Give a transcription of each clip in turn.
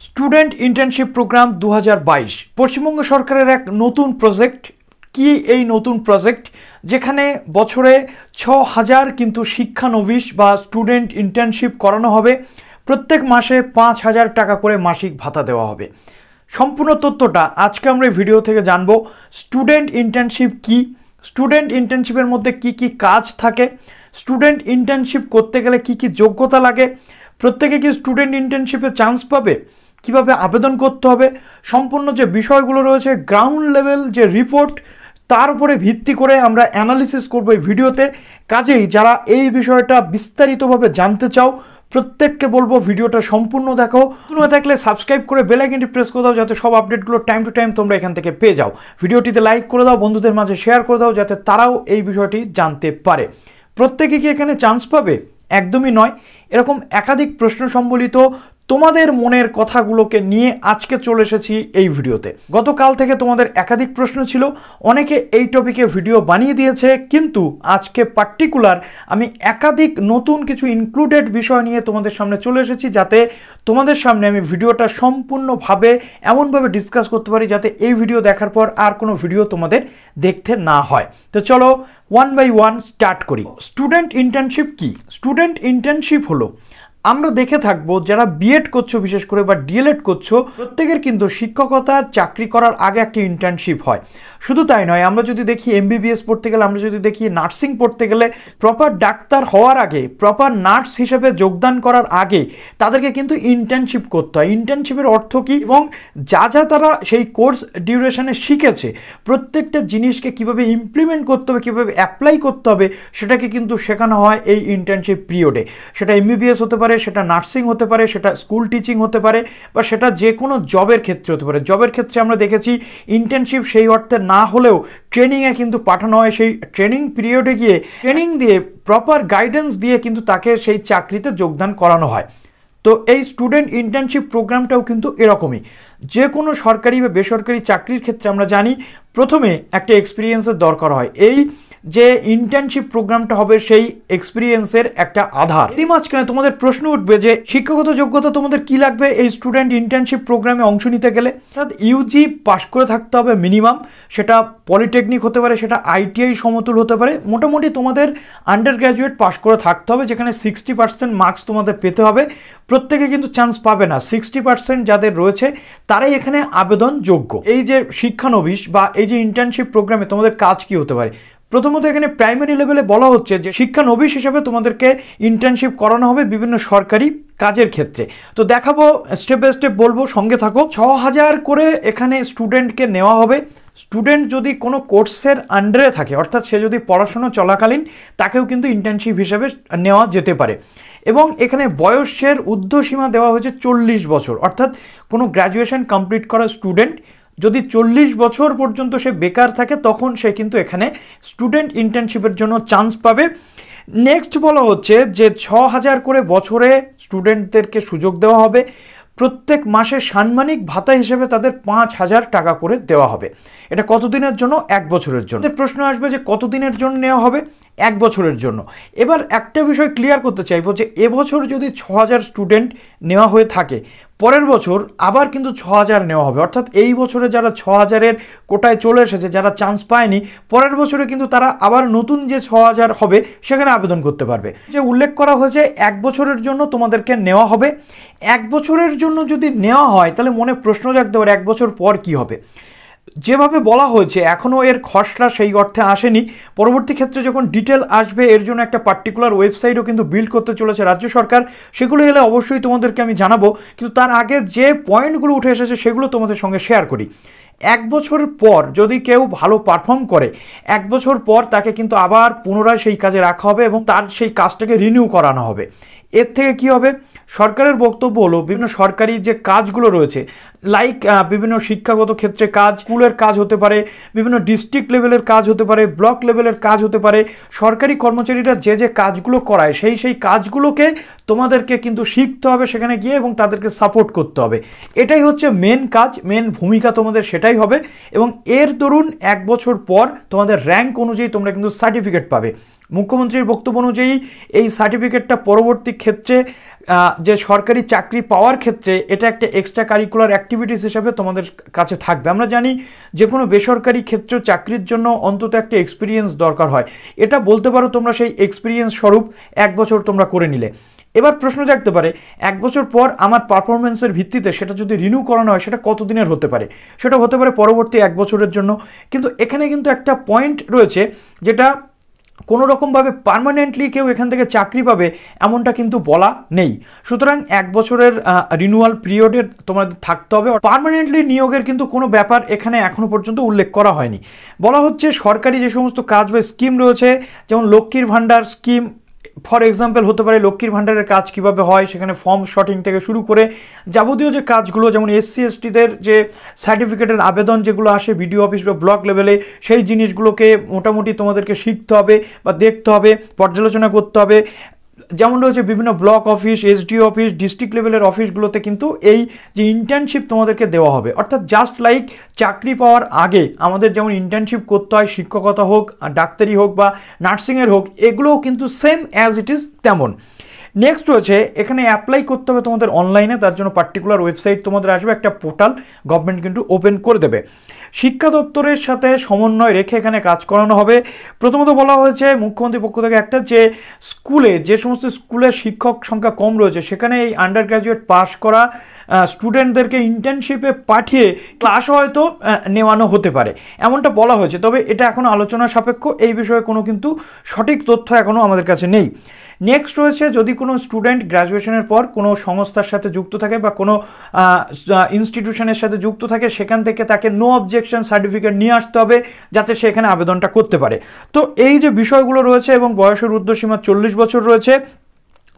Student internship programme 2022 Paschimbanga সরকারের এক নতুন প্রজেক্ট। কি এই নতুন প্রজেক্ট যেখানে বছরে 6000 কিন্তু শিক্ষানবিশ বা স্টুডেন্ট ইন্টার্নশিপ করানো হবে, প্রত্যেক মাসে 5000 টাকা করে মাসিক ভাতা দেওয়া হবে। সম্পূর্ণ তথ্যটা আজকে আমরা এই ভিডিও থেকে জানবো। স্টুডেন্ট ইন্টার্নশিপ কি, স্টুডেন্ট ইন্টার্নশিপের মধ্যে কি কি কাজ থাকে, স্টুডেন্ট ইন্টার্নশিপ করতে গেলে কি কি যোগ্যতা লাগে, প্রত্যেকে কি স্টুডেন্ট ইন্টার্নশিপে চান্স পাবে, কিভাবে আবেদন করতে হবে, সম্পূর্ণ যে বিষয়গুলো রয়েছে গ্রাউন্ড লেভেল যে রিপোর্ট, তার উপরে ভিত্তি করে আমরা অ্যানালিসিস করব এই ভিডিওতে। কাজেই যারা এই বিষয়টা বিস্তারিতভাবে জানতে চাও প্রত্যেককে বলবো ভিডিওটা সম্পূর্ণ দেখো। তোমরা থাকলে সাবস্ক্রাইব করে বেল আইকনটি প্রেস করে দাও যাতে সব আপডেটগুলো টাইম টু টাইম তোমরা এখান থেকে পেয়ে যাও। ভিডিওটিতে লাইক করে দাও, বন্ধুদের মাঝে শেয়ার করে দাও যাতে তারাও এই বিষয়টি জানতে পারে। প্রত্যেকে কি এখানে চান্স পাবে? একদমই নয়। এরকম একাধিক প্রশ্ন সম্বলিত তোমাদের মনের কথাগুলোকে নিয়ে আজকে চলে এসেছি এই ভিডিওতে। গতকাল থেকে তোমাদের একাধিক প্রশ্ন ছিল, অনেকে এই টপিকে ভিডিও বানিয়ে দিয়েছে, কিন্তু আজকে পার্টিকুলার আমি একাধিক নতুন কিছু ইনক্লুডেড বিষয় নিয়ে তোমাদের সামনে চলে এসেছি, যাতে তোমাদের সামনে আমি ভিডিওটা সম্পূর্ণভাবে এমনভাবে ডিসকাস করতে পারি যাতে এই ভিডিও দেখার পর আর কোনো ভিডিও তোমাদের দেখতে না হয়। তো চলো ওয়ান বাই ওয়ান স্টার্ট করি। স্টুডেন্ট ইন্টার্নশিপ কি? স্টুডেন্ট ইন্টার্নশিপ হলো, আমরা দেখে থাকবো যারা বিএড করছো বিশেষ করে বা ডিএলএড করছো, প্রত্যেকের কিন্তু শিক্ষকতার চাকরি করার আগে একটি ইন্টার্নশিপ হয়। শুধু তাই নয়, আমরা যদি দেখি এমবিবিএস পড়তে গেলে, আমরা যদি দেখি নার্সিং পড়তে গেলে, প্রপার ডাক্তার হওয়ার আগে, প্রপার নার্স হিসেবে যোগদান করার আগে তাদেরকে কিন্তু ইন্টার্নশিপ করতে হয়। ইন্টার্নশিপের অর্থ কী এবং যা যা তারা সেই কোর্স ডিউরেশনে শিখেছে, প্রত্যেকটা জিনিসকে কিভাবে ইমপ্লিমেন্ট করতে হবে, কীভাবে অ্যাপ্লাই করতে হবে, সেটাকে কিন্তু শেখানো হয় এই ইন্টার্নশিপ পিরিয়ডে। সেটা এমবিবিএস হতে পারে, সেটা নার্সিং হতে পারে, সেটা স্কুল টিচিং হতে পারে, বা সেটা যে কোনো জবের ক্ষেত্রে হতে পারে। জবের ক্ষেত্রে আমরা দেখেছি ইন্টার্নশিপ সেই অর্থে না হলেও ট্রেনিংয়ে কিন্তু পাঠানো হয়। সেই ট্রেনিং পিরিয়ডে গিয়ে ট্রেনিং দিয়ে প্রপার গাইডেন্স দিয়ে কিন্তু তাকে সেই চাকরিতে যোগদান করানো হয়। তো এই স্টুডেন্ট ইন্টার্নশিপ প্রোগ্রামটাও কিন্তু এরকমই। যে কোনো সরকারি বা বেসরকারি চাকরির ক্ষেত্রে আমরা জানি প্রথমে একটা এক্সপিরিয়েন্সের দরকার হয়। এই যে ইন্টার্নশিপ প্রোগ্রামটা হবে সেই এক্সপিরিয়েন্সের একটা আধার। এরই মাঝখানে তোমাদের প্রশ্ন উঠবে যে শিক্ষাগত যোগ্যতা তোমাদের কি লাগবে এই স্টুডেন্ট ইন্টার্নশিপ প্রোগ্রামে অংশ নিতে গেলে? অর্থাৎ ইউজি পাস করে থাকতে হবে মিনিমাম, সেটা পলিটেকনিক হতে পারে, সেটা আইটিআই সমতুল হতে পারে। মোটামুটি তোমাদের আন্ডার গ্র্যাজুয়েট পাস করে থাকতে হবে, যেখানে 60% মার্কস তোমাদের পেতে হবে। প্রত্যেকে কিন্তু চান্স পাবে না, 60% যাদের রয়েছে তারাই এখানে আবেদন যোগ্য। এই যে শিক্ষানবিশ বা এই যে ইন্টার্নশিপ প্রোগ্রামে তোমাদের কাজ কি হতে পারে? প্রথমত এখানে প্রাইমারি লেভেলে বলা হচ্ছে যে শিক্ষানবিশ হিসেবে তোমাদেরকে ইন্টার্নশিপ করানো হবে বিভিন্ন সরকারি কাজের ক্ষেত্রে। তো দেখাবো, স্টেপ বাই স্টেপ বলবো, সঙ্গে থাকো। 6000 করে এখানে স্টুডেন্টকে নেওয়া হবে। স্টুডেন্ট যদি কোনো কোর্সের আন্ডারে থাকে, অর্থাৎ সে যদি পড়াশোনা চলাকালীন, তাকেও কিন্তু ইন্টার্নশিপ হিসেবে নেওয়া যেতে পারে। এবং এখানে বয়সের ঊর্ধ্বসীমা দেওয়া হয়েছে 40 বছর, অর্থাৎ কোনো গ্র্যাজুয়েশন কমপ্লিট করা স্টুডেন্ট যদি 40 বছর পর্যন্ত সে বেকার থাকে, তখন সে কিন্তু এখানে স্টুডেন্ট ইন্টার্নশিপের জন্য চান্স পাবে। নেক্সট বলা হচ্ছে যে 6000 করে বছরে স্টুডেন্টদেরকে সুযোগ দেওয়া হবে। প্রত্যেক মাসে সাম্মানিক ভাতা হিসেবে তাদের 5000 টাকা করে দেওয়া হবে। এটা কতদিনের জন্য? 1 বছরের জন্য। প্রশ্ন আসবে যে কতদিনের জন্য নেওয়া হবে? 1 বছরের জন্য। এবার একটা বিষয় ক্লিয়ার করতে চাইবো যে এবছর যদি 6000 স্টুডেন্ট নেওয়া হয়ে থাকে, পরের বছর আবার কিন্তু 6000 নেওয়া হবে। অর্থাৎ এই বছরে যারা 6000-এর কোটায় চলে এসেছে, যারা চান্স পায়নি, পরের বছরে কিন্তু তারা আবার নতুন যে 6000 হবে সেখানে আবেদন করতে পারবে। যে উল্লেখ করা হয়েছে 1 বছরের জন্য তোমাদেরকে নেওয়া হবে। 1 বছরের জন্য যদি নেওয়া হয় তাহলে মনে প্রশ্ন জাগতে পারে 1 বছর পর কি হবে। যেভাবে বলা হয়েছে এখনও এর খসড়া সেই অর্থে আসেনি। পরবর্তী ক্ষেত্রে যখন ডিটেল আসবে, এর জন্য একটা পার্টিকুলার ওয়েবসাইটও কিন্তু বিল্ড করতে চলেছে রাজ্য সরকার। সেগুলো এলে অবশ্যই তোমাদেরকে আমি জানাবো, কিন্তু তার আগে যে পয়েন্টগুলো উঠে এসেছে সেগুলো তোমাদের সঙ্গে শেয়ার করি। 1 বছর পর যদি কেউ ভালো পারফর্ম করে, 1 বছর পর তাকে কিন্তু আবার পুনরায় সেই কাজে রাখা হবে এবং তার সেই কাজটাকে রিনিউ করানো হবে। এর থেকে কি হবে? সরকারের বক্তব্য হলো বিভিন্ন সরকারি যে কাজগুলো রয়েছে, লাইক বিভিন্ন শিক্ষাগত ক্ষেত্রে কাজ, স্কুলের কাজ হতে পারে, বিভিন্ন ডিস্ট্রিক্ট লেভেলের কাজ হতে পারে, ব্লক লেভেলের কাজ হতে পারে, সরকারি কর্মচারীরা যে যে কাজগুলো করায় সেই কাজগুলোকে তোমাদেরকে কিন্তু শিখতে হবে সেখানে গিয়ে এবং তাদেরকে সাপোর্ট করতে হবে। এটাই হচ্ছে মেন কাজ, মেন ভূমিকা তোমাদের সেটাই হবে। এবং এর দরুন 1 বছর পর তোমাদের র্যাঙ্ক অনুযায়ী তোমরা কিন্তু সার্টিফিকেট পাবে। মুখ্যমন্ত্রীর বক্তব্য অনুযায়ী এই সার্টিফিকেটটা পরবর্তী ক্ষেত্রে যে সরকারি চাকরি পাওয়ার ক্ষেত্রে এটা একটা এক্সট্রা কারিকুলার অ্যাক্টিভিটিস হিসেবে তোমাদের কাছে থাকবে। আমরা জানি যে কোনো বেসরকারি ক্ষেত্রে চাকরির জন্য অন্তত একটা এক্সপিরিয়েন্স দরকার হয়, এটা বলতে পারো তোমরা সেই এক্সপিরিয়েন্স স্বরূপ 1 বছর তোমরা করে নিলে। এবার প্রশ্ন থাকতে পারে 1 বছর পর আমার পারফরমেন্সের ভিত্তিতে সেটা যদি রিনিউ করানো হয় সেটা কতদিনের হতে পারে, সেটা হতে পারে পরবর্তী 1 বছরের জন্য। কিন্তু এখানে কিন্তু একটা পয়েন্ট রয়েছে যেটা কোনো রকমভাবে পার্মানেন্টলি কেউ এখান থেকে চাকরি পাবে এমনটা কিন্তু বলা নেই। সুতরাং 1 বছরের রিনিউয়াল পিরিয়ডে তোমাদের থাকতে হবে। পার্মানেন্টলি নিয়োগের কিন্তু কোনো ব্যাপার এখানে এখনো পর্যন্ত উল্লেখ করা হয়নি। বলা হচ্ছে সরকারি যে সমস্ত কাজ বা স্কিম রয়েছে, যেমন লক্ষ্মীর ভাণ্ডার স্কিম ফর এক্সাম্পল হতে পারে, লক্ষ্মীর ভাণ্ডারের কাজ কিভাবে হয় সেখানে ফর্ম শর্টিং থেকে শুরু করে যাবতীয় যে কাজগুলো, যেমন এসসি এসটিদের যে সার্টিফিকেটের আবেদন যেগুলো আসে বিডিও অফিস বা ব্লক লেভেলে, সেই জিনিসগুলোকে মোটামুটি তোমাদেরকে শিখতে হবে বা দেখতে হবে, পর্যালোচনা করতে হবে। যেমন রয়েছে বিভিন্ন block office, SDO office, district লেভেলের অফিসগুলোতে কিন্তু এই যে ইন্টার্নশিপ তোমাদেরকে দেওয়া হবে, অর্থাৎ জাস্ট লাইক চাকরি পাওয়ার আগে আমাদের যেমন ইন্টার্নশিপ করতে হয়, শিক্ষকতা হোক, ডাক্তারি হোক বা নার্সিংয়ের হোক, এগুলোও কিন্তু সেম অ্যাজ ইট ইজ তেমন। নেক্সট রয়েছে এখানে অ্যাপ্লাই করতে হবে তোমাদের অনলাইনে, তার জন্য পার্টিকুলার ওয়েবসাইট তোমাদের আসবে, একটা পোর্টাল গভর্নমেন্ট কিন্তু ওপেন করে দেবে। শিক্ষা দপ্তরের সাথে সমন্বয় রেখে এখানে কাজ করানো হবে। প্রথমত বলা হয়েছে মুখ্যমন্ত্রীর পক্ষ থেকে একটা, যে স্কুলে যে সমস্ত স্কুলের শিক্ষক সংখ্যা কম রয়েছে সেখানে এই আন্ডার গ্র্যাজুয়েট পাস করা স্টুডেন্টদেরকে ইন্টার্নশিপে পাঠিয়ে ক্লাস হয়তো নেওয়ানো হতে পারে, এমনটা বলা হয়েছে। তবে এটা এখনও আলোচনা সাপেক্ষ, এই বিষয়ে কোনো কিন্তু সঠিক তথ্য এখনও আমাদের কাছে নেই। নেক্সট রয়েছে যদি কোনো স্টুডেন্ট গ্র্যাজুয়েশনের পর কোনো সংস্থার সাথে যুক্ত থাকে বা কোনো ইনস্টিটিউশনের সাথে যুক্ত থাকে, সেখান থেকে তাকে নো অবজেকশন সার্টিফিকেট নিয়ে আসতে হবে যাতে সে এখানে আবেদনটা করতে পারে। তো এই যে বিষয়গুলো রয়েছে, এবং বয়সের ঊর্ধ্বসীমা 40 বছর রয়েছে।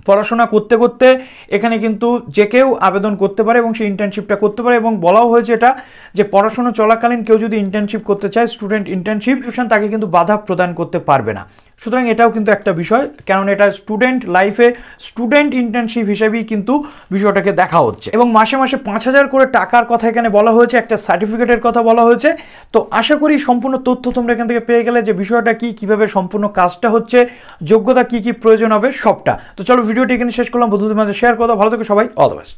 পড়াশোনা করতে করতে এখানে কিন্তু যে কেউ আবেদন করতে পারে এবং সেই ইন্টার্নশিপটা করতে পারে, এবং বলাও হয়েছে এটা যে পড়াশোনা চলাকালীন কেউ যদি ইন্টার্নশিপ করতে চায়, স্টুডেন্ট ইন্টার্নশিপ তাকে কিন্তু বাধা প্রদান করতে পারবে না। সুতরাং এটাও কিন্তু একটা বিষয়, কারণ এটা স্টুডেন্ট লাইফে স্টুডেন্ট ইন্টার্নশিপ হিসেবেই কিন্তু বিষয়টাকে দেখা হচ্ছে। এবং মাসে মাসে 5,000 করে টাকার কথা এখানে বলা হয়েছে, একটা সার্টিফিকেটের কথা বলা হয়েছে। তো আশা করি সম্পূর্ণ তথ্য তোমরা এখান থেকে পেয়ে গেলে, যে বিষয়টা কি, কিভাবে সম্পূর্ণ কাজটা হচ্ছে, যোগ্যতা কি কি প্রয়োজন হবে সবটা। তো চলো ভিডিওটি এখানে শেষ করলাম, বন্ধুদের মাঝে শেয়ার করো। ভালো থেকো সবাই, অল দ্য বেস্ট।